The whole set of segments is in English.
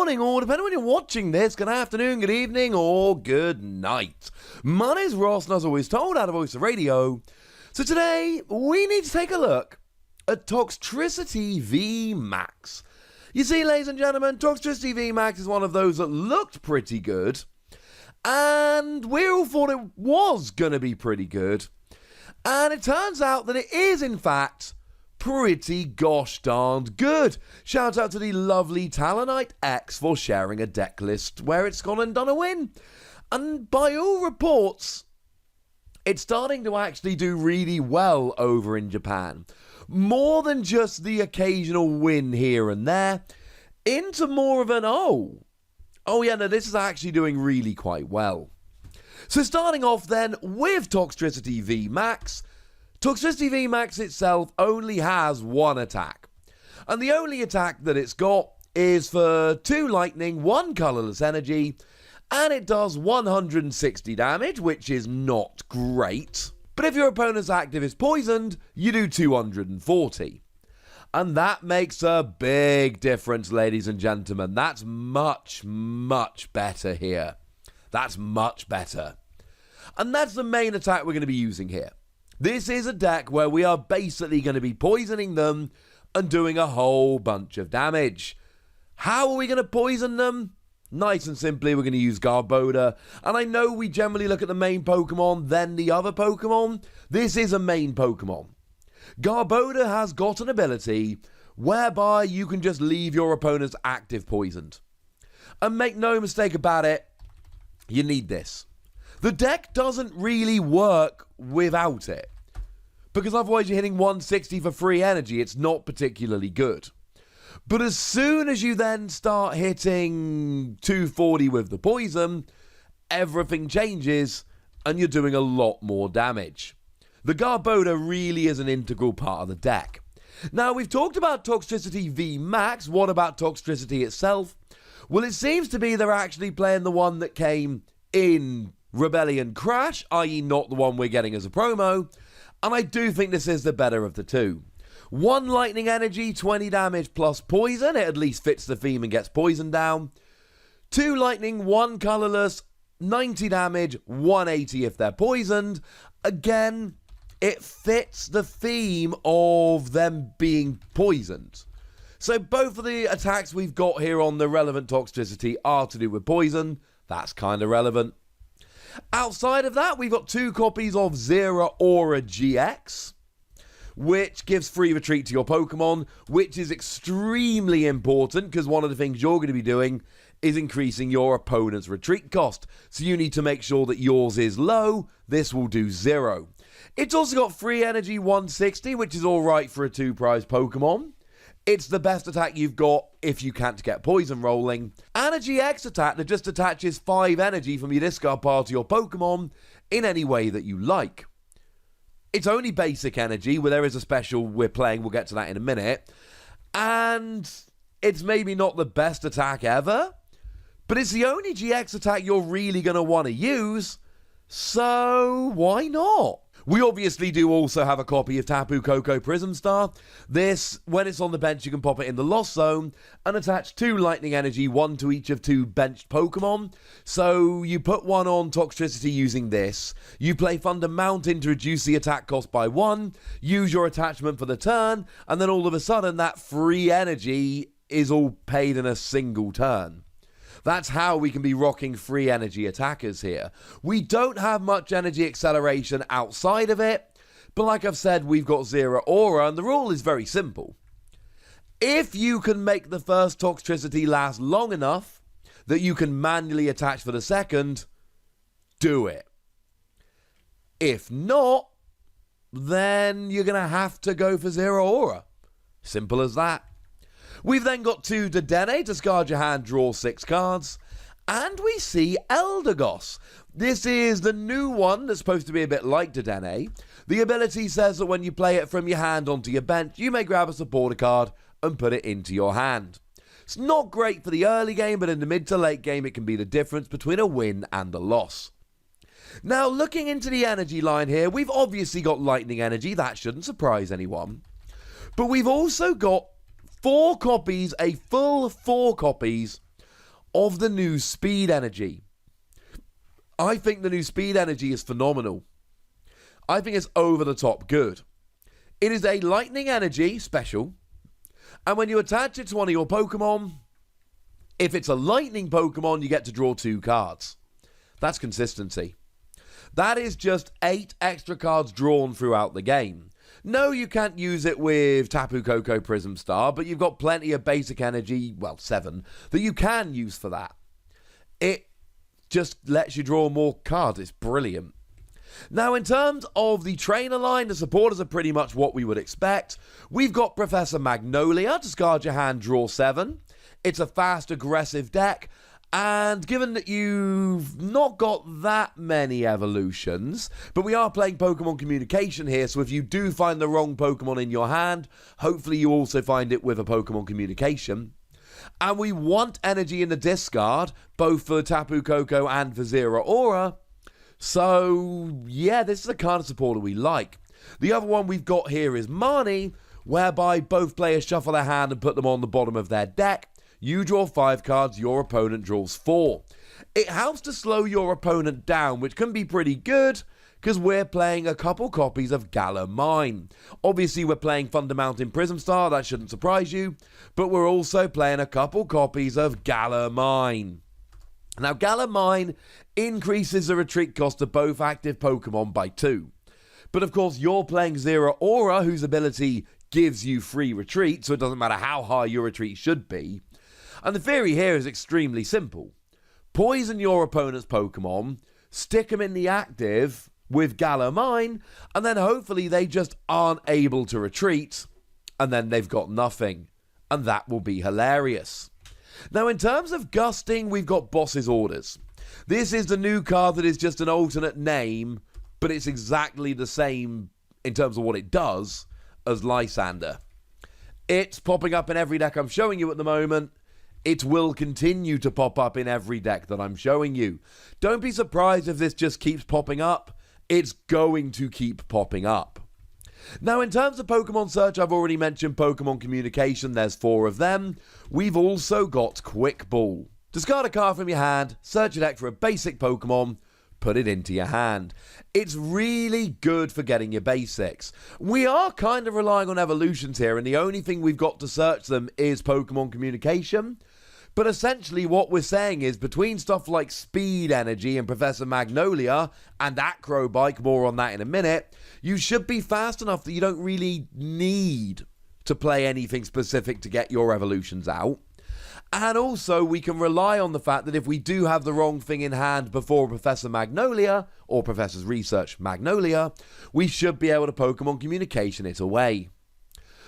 morning, or depending when you're watching this, good afternoon, good evening, or good night. My name's Ross, and as always told, out of Voice of Radio. So today, we need to take a look at Toxtricity VMAX. You see, ladies and gentlemen, Toxtricity VMAX is one of those that looked pretty good, and we all thought it was going to be pretty good. And it turns out that it is, in fact, pretty gosh darned good. Shout out to the lovely Talonite X for sharing a deck list where it's gone and done a win. And by all reports, it's starting to actually do really well over in Japan. More than just the occasional win here and there, into more of an this is actually doing really quite well. So starting off then with Toxtricity VMAX, Toxtricity VMAX itself only has one attack. And the only attack that it's got is for 2 lightning, 1 colourless energy, and it does 160 damage, which is not great. But if your opponent's active is poisoned, you do 240. And that makes a big difference, ladies and gentlemen. That's much, much better here. That's much better. And that's the main attack we're going to be using here. This is a deck where we are basically going to be poisoning them and doing a whole bunch of damage. How are we going to poison them? Nice and simply, we're going to use Garbodor. And I know we generally look at the main Pokemon, then the other Pokemon. This is a main Pokemon. Garbodor has got an ability whereby you can just leave your opponent's active poisoned. And make no mistake about it, you need this. The deck doesn't really work without it, because otherwise you're hitting 160 for free energy. It's not particularly good. But as soon as you then start hitting 240 with the poison, everything changes and you're doing a lot more damage. The Garbodor really is an integral part of the deck. Now, we've talked about Toxtricity VMAX. What about Toxtricity itself? Well, it seems to be they're actually playing the one that came in Rebellion Crash, i.e. not the one we're getting as a promo, and I do think this is the better of the two. 1 lightning energy, 20 damage plus poison, it at least fits the theme and gets poison down. 2 lightning, 1 colourless, 90 damage, 180 if they're poisoned. Again, it fits the theme of them being poisoned. So both of the attacks we've got here on the relevant Toxtricity are to do with poison. That's kind of relevant. Outside of that, we've got 2 copies of Zeraora GX, which gives free retreat to your Pokemon, which is extremely important because one of the things you're going to be doing is increasing your opponent's retreat cost. So you need to make sure that yours is low. This will do 0. It's also got free energy 160, which is alright for a 2-prize Pokemon. It's the best attack you've got if you can't get poison rolling. And a GX attack that just attaches 5 energy from your discard pile to your Pokemon in any way that you like. It's only basic energy, where there is a special we're playing, we'll get to that in a minute. And it's maybe not the best attack ever, but it's the only GX attack you're really going to want to use, so why not? We obviously do also have a copy of Tapu Koko Prism Star. This, when it's on the bench, you can pop it in the Lost Zone and attach 2 lightning energy, 1 to each of 2 benched Pokemon. So you put 1 on Toxtricity using this. You play Thunder Mountain to reduce the attack cost by 1. Use your attachment for the turn. And then all of a sudden, that free energy is all paid in a single turn. That's how we can be rocking free energy attackers here. We don't have much energy acceleration outside of it, but like I've said, we've got Zeraora, and the rule is very simple. If you can make the first Toxtricity last long enough that you can manually attach for the second, do it. If not, then you're going to have to go for Zeraora. Simple as that. We've then got 2 Dedenne, discard your hand, draw 6 cards. And we see Eldegoss. This is the new one that's supposed to be a bit like Dedenne. The ability says that when you play it from your hand onto your bench, you may grab a supporter card and put it into your hand. It's not great for the early game, but in the mid to late game, it can be the difference between a win and a loss. Now, looking into the energy line here, we've obviously got lightning energy. That shouldn't surprise anyone. But we've also got 4 copies, a full 4 copies of the new speed energy. I think the new speed energy is phenomenal. I think it's over the top good. It is a lightning energy special, and when you attach it to one of your Pokemon, if it's a lightning Pokemon, you get to draw 2 cards. That's consistency. That is just 8 extra cards drawn throughout the game. No, you can't use it with Tapu Koko Prism Star, but you've got plenty of basic energy, well, 7, that you can use for that. It just lets you draw more cards. It's brilliant. Now, in terms of the trainer line, the supporters are pretty much what we would expect. We've got Professor Magnolia, discard your hand, draw 7. It's a fast, aggressive deck, and given that you've not got that many evolutions, but we are playing Pokemon Communication here, so if you do find the wrong Pokemon in your hand, hopefully you also find it with a Pokemon Communication. And we want energy in the discard, both for Tapu Koko and for Zeraora. So, yeah, this is the kind of supporter we like. The other one we've got here is Marnie, whereby both players shuffle their hand and put them on the bottom of their deck. You draw 5 cards, your opponent draws 4. It helps to slow your opponent down, which can be pretty good, because we're playing a couple copies of Galar Mine. Obviously, we're playing Thunder Mountain Prism Star, that shouldn't surprise you, but we're also playing a couple copies of Galar Mine. Now, Galar Mine increases the retreat cost of both active Pokemon by 2. But of course, you're playing Zeraora, whose ability gives you free retreat, so it doesn't matter how high your retreat should be. And the theory here is extremely simple. Poison your opponent's Pokemon, stick them in the active with Galar Mine, and then hopefully they just aren't able to retreat, and then they've got nothing. And that will be hilarious. Now, in terms of gusting, we've got Boss's Orders. This is the new card that is just an alternate name, but it's exactly the same in terms of what it does as Lysander. It's popping up in every deck I'm showing you at the moment. It will continue to pop up in every deck that I'm showing you. Don't be surprised if this just keeps popping up. It's going to keep popping up. Now, in terms of Pokemon Search, I've already mentioned Pokemon Communication. There's 4 of them. We've also got Quick Ball. Discard a card from your hand, search your deck for a basic Pokemon, put it into your hand. It's really good for getting your basics. We are kind of relying on evolutions here, and the only thing we've got to search them is Pokemon Communication. But essentially what we're saying is between stuff like Speed Energy and Professor Magnolia and Acrobike, more on that in a minute, you should be fast enough that you don't really need to play anything specific to get your evolutions out. And also we can rely on the fact that if we do have the wrong thing in hand before Professor Magnolia, or Professor's Research Magnolia, we should be able to Pokemon Communication it away.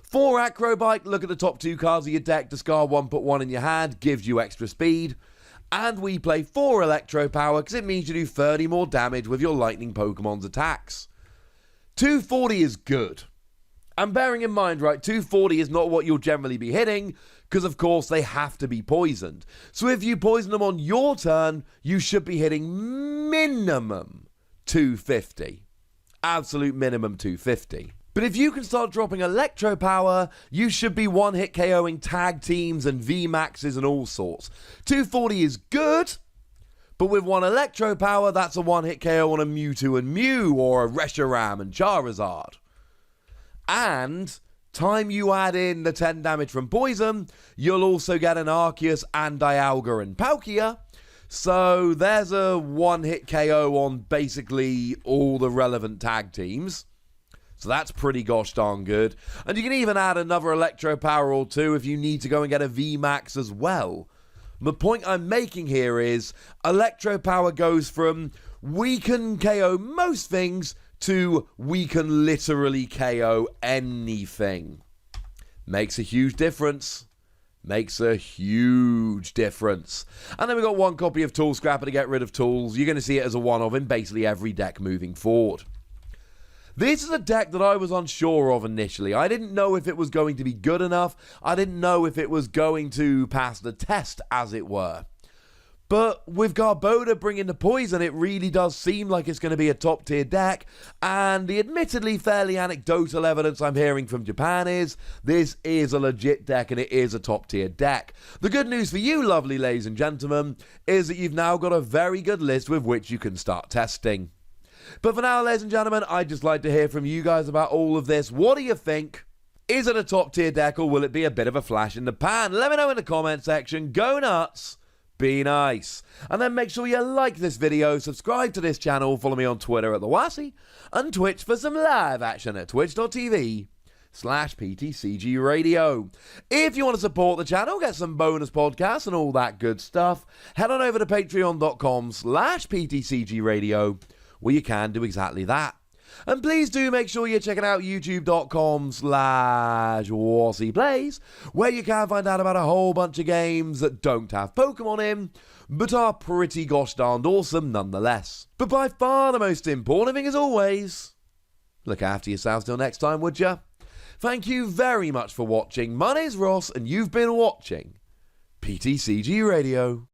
For Acrobike, look at the top 2 cards of your deck, discard 1, put 1 in your hand, gives you extra speed. And we play 4 Electro Power because it means you do 30 more damage with your Lightning Pokemon's attacks. 240 is good. And bearing in mind, right, 240 is not what you'll generally be hitting, because of course they have to be poisoned. So if you poison them on your turn, you should be hitting minimum 250. Absolute minimum 250. But if you can start dropping Electro Power, you should be one-hit KOing tag teams and VMAXs and all sorts. 240 is good, but with 1 Electro Power, that's a one-hit KO on a Mewtwo and Mew, or a Reshiram and Charizard. And time you add in the 10 damage from Poison, you'll also get an Arceus and Dialga and Palkia. So there's a one-hit KO on basically all the relevant tag teams. So that's pretty gosh darn good. And you can even add another Electro Power or 2 if you need to go and get a VMAX as well. The point I'm making here is Electro Power goes from we can KO most things to we can literally KO anything. Makes a huge difference. Makes a huge difference. And then we've got 1 copy of Tool Scrapper to get rid of tools. You're going to see it as a one-of in basically every deck moving forward. This is a deck that I was unsure of initially. I didn't know if it was going to be good enough. I didn't know if it was going to pass the test, as it were. But with Garbodor bringing the poison, it really does seem like it's going to be a top tier deck, and the admittedly fairly anecdotal evidence I'm hearing from Japan is this is a legit deck and it is a top tier deck. The good news for you, lovely ladies and gentlemen, is that you've now got a very good list with which you can start testing. But for now, ladies and gentlemen, I'd just like to hear from you guys about all of this. What do you think? Is it a top tier deck or will it be a bit of a flash in the pan? Let me know in the comment section. Go nuts! Be nice. And then make sure you like this video, subscribe to this channel, follow me on Twitter at the Wassy, and Twitch for some live action at twitch.tv/PTCGRadio. If you want to support the channel, get some bonus podcasts and all that good stuff, head on over to patreon.com/PTCGRadio, where you can do exactly that. And please do make sure you're checking out youtube.com/WassyPlays, where you can find out about a whole bunch of games that don't have Pokemon in, but are pretty gosh darned awesome nonetheless. But by far the most important thing, as always, look after yourselves till next time, would ya? Thank you very much for watching. My name's Ross, and you've been watching PTCG Radio.